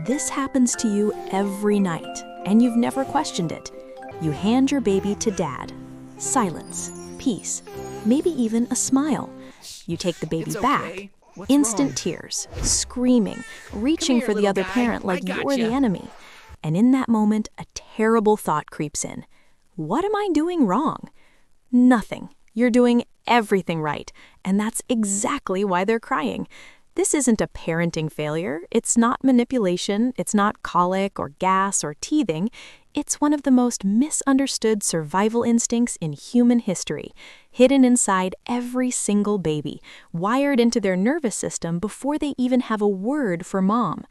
This happens to you every night, and you've never questioned it. You hand your baby to dad. Silence, peace, maybe even a smile. You take the baby back. Instant tears, screaming, reaching for the other parent like you're the enemy. And in that moment, a terrible thought creeps in. What am I doing wrong? Nothing. You're doing everything right, and that's exactly why they're crying. This isn't a parenting failure. It's not manipulation. It's not colic or gas or teething. It's one of the most misunderstood survival instincts in human history, hidden inside every single baby, wired into their nervous system before they even have a word for mom.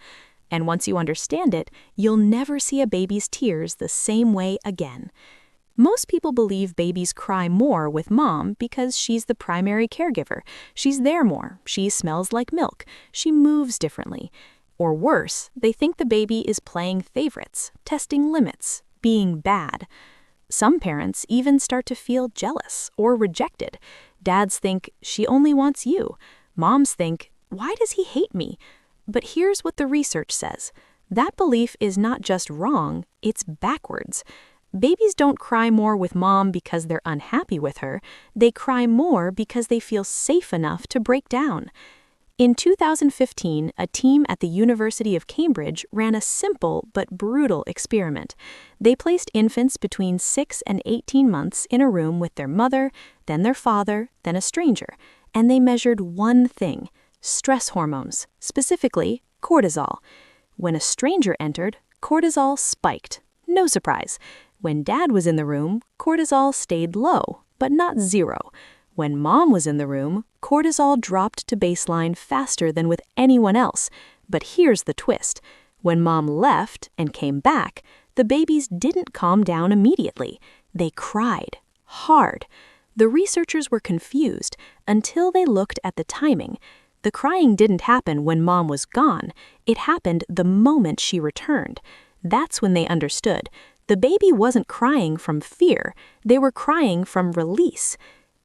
And once you understand it, you'll never see a baby's tears the same way again. Most people believe babies cry more with mom because she's the primary caregiver. She's there more. She smells like milk. She moves differently. Or worse, they think the baby is playing favorites, testing limits, being bad. Some parents even start to feel jealous or rejected. Dads think, she only wants you. Moms think, why does he hate me? But here's what the research says. That belief is not just wrong, it's backwards. Babies don't cry more with mom because they're unhappy with her. They cry more because they feel safe enough to break down. In 2015, a team at the University of Cambridge ran a simple but brutal experiment. They placed infants between 6 and 18 months in a room with their mother, then their father, then a stranger, and they measured one thing: stress hormones, specifically cortisol. When a stranger entered, cortisol spiked. No surprise. When dad was in the room, cortisol stayed low, but not zero. When mom was in the room, cortisol dropped to baseline faster than with anyone else. But here's the twist. When mom left and came back, the babies didn't calm down immediately. They cried hard. The researchers were confused until they looked at the timing. The crying didn't happen when mom was gone. It happened the moment she returned. That's when they understood. The baby wasn't crying from fear. They were crying from release.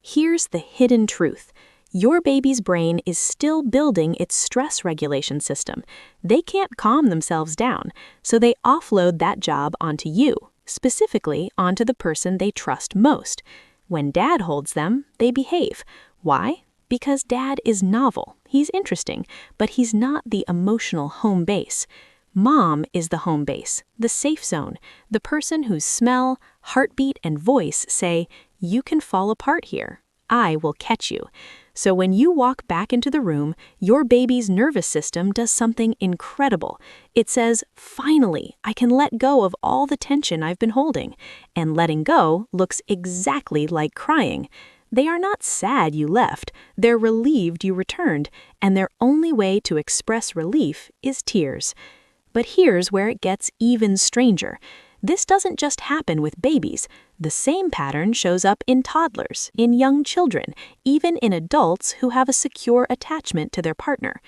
Here's the hidden truth. Your baby's brain is still building its stress regulation system. They can't calm themselves down, so they offload that job onto you, specifically onto the person they trust most. When dad holds them, they behave. Why? Because dad is novel. He's interesting, but he's not the emotional home base. Mom is the home base, the safe zone, the person whose smell, heartbeat, and voice say, you can fall apart here. I will catch you. So when you walk back into the room, your baby's nervous system does something incredible. It says, finally, I can let go of all the tension I've been holding. And letting go looks exactly like crying. They are not sad you left. They're relieved you returned. And their only way to express relief is tears. But here's where it gets even stranger. This doesn't just happen with babies. The same pattern shows up in toddlers, in young children, even in adults who have a secure attachment to their partner.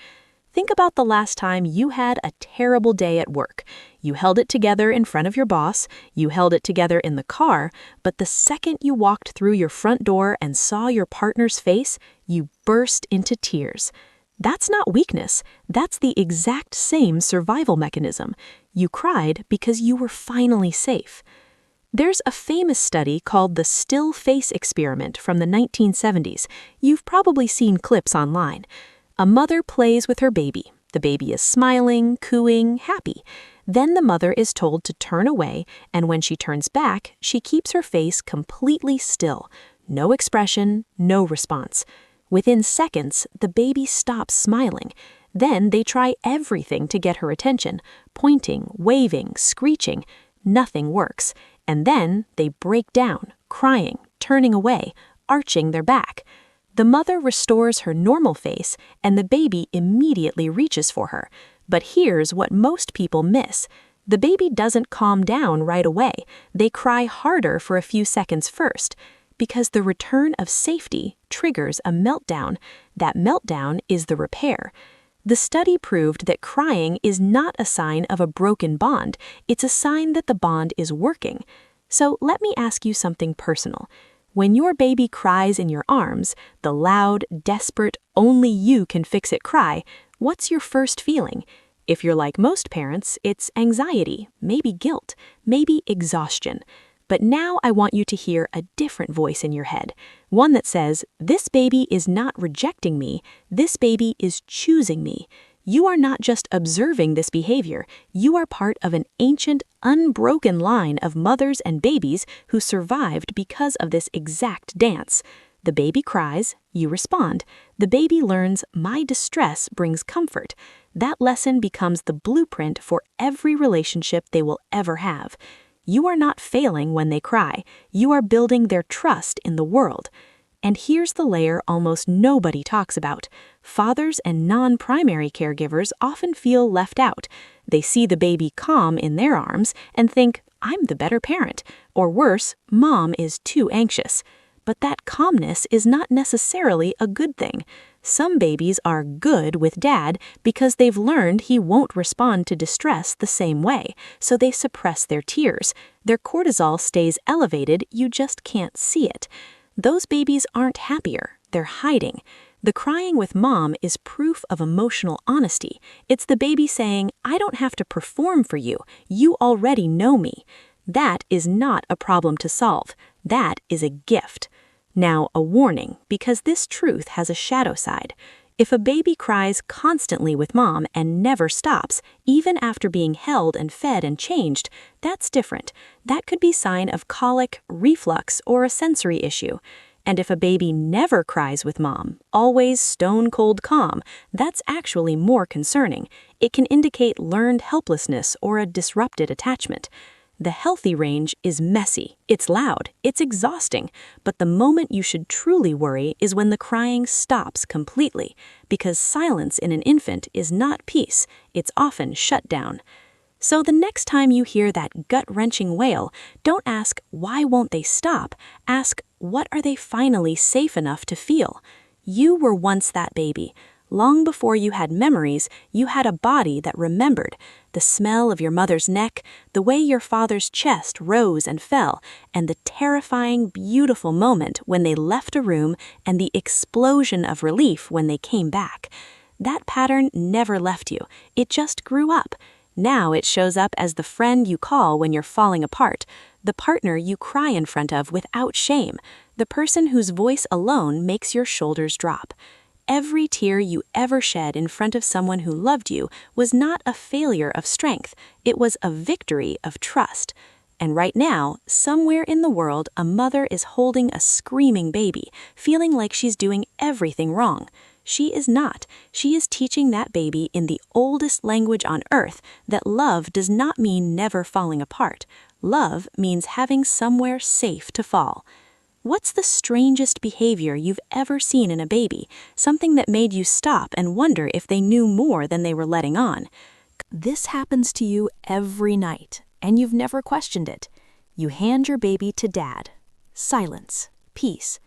Think about the last time you had a terrible day at work. You held it together in front of your boss, you held it together in the car, but the second you walked through your front door and saw your partner's face, you burst into tears. That's not weakness. That's the exact same survival mechanism. You cried because you were finally safe. There's a famous study called the still face experiment from the 1970s. You've probably seen clips online. A mother plays with her baby. The baby is smiling, cooing, happy. Then the mother is told to turn away, and when she turns back, she keeps her face completely still. No expression, no response. Within seconds, the baby stops smiling. Then they try everything to get her attention, pointing, waving, screeching. Nothing works. And then they break down, crying, turning away, arching their back. The mother restores her normal face, and the baby immediately reaches for her. But here's what most people miss. The baby doesn't calm down right away. They cry harder for a few seconds first. Because the return of safety triggers a meltdown. That meltdown is the repair. The study proved that crying is not a sign of a broken bond. It's a sign that the bond is working. So let me ask you something personal. When your baby cries in your arms, the loud, desperate, only you can fix it cry, what's your first feeling? If you're like most parents, it's anxiety, maybe guilt, maybe exhaustion. But now I want you to hear a different voice in your head, one that says, this baby is not rejecting me, this baby is choosing me. You are not just observing this behavior, you are part of an ancient, unbroken line of mothers and babies who survived because of this exact dance. The baby cries, you respond. The baby learns, my distress brings comfort. That lesson becomes the blueprint for every relationship they will ever have. You are not failing when they cry. You are building their trust in the world. And here's the layer almost nobody talks about. Fathers and non-primary caregivers often feel left out. They see the baby calm in their arms and think, I'm the better parent. Or worse, mom is too anxious. But that calmness is not necessarily a good thing. Some babies are good with dad because they've learned he won't respond to distress the same way, so they suppress their tears. Their cortisol stays elevated, you just can't see it. Those babies aren't happier, they're hiding. The crying with mom is proof of emotional honesty. It's the baby saying, I don't have to perform for you, you already know me. That is not a problem to solve. That is a gift. Now, a warning, because this truth has a shadow side. If a baby cries constantly with mom and never stops, even after being held and fed and changed, that's different. That could be a sign of colic, reflux, or a sensory issue. And if a baby never cries with mom, always stone-cold calm, that's actually more concerning. It can indicate learned helplessness or a disrupted attachment. The healthy range is messy, it's loud, it's exhausting, but the moment you should truly worry is when the crying stops completely, because silence in an infant is not peace, it's often shut down. So the next time you hear that gut-wrenching wail, don't ask, why won't they stop? Ask, what are they finally safe enough to feel? You were once that baby. Long before you had memories, you had a body that remembered. The smell of your mother's neck, the way your father's chest rose and fell, and the terrifying, beautiful moment when they left a room and the explosion of relief when they came back. That pattern never left you. It just grew up. Now it shows up as the friend you call when you're falling apart, the partner you cry in front of without shame, the person whose voice alone makes your shoulders drop. Every tear you ever shed in front of someone who loved you was not a failure of strength, it was a victory of trust. And right now, somewhere in the world, a mother is holding a screaming baby, feeling like she's doing everything wrong. She is not. She is teaching that baby in the oldest language on earth that love does not mean never falling apart. Love means having somewhere safe to fall. What's the strangest behavior you've ever seen in a baby? Something that made you stop and wonder if they knew more than they were letting on. This happens to you every night, and you've never questioned it. You hand your baby to dad. Silence, peace.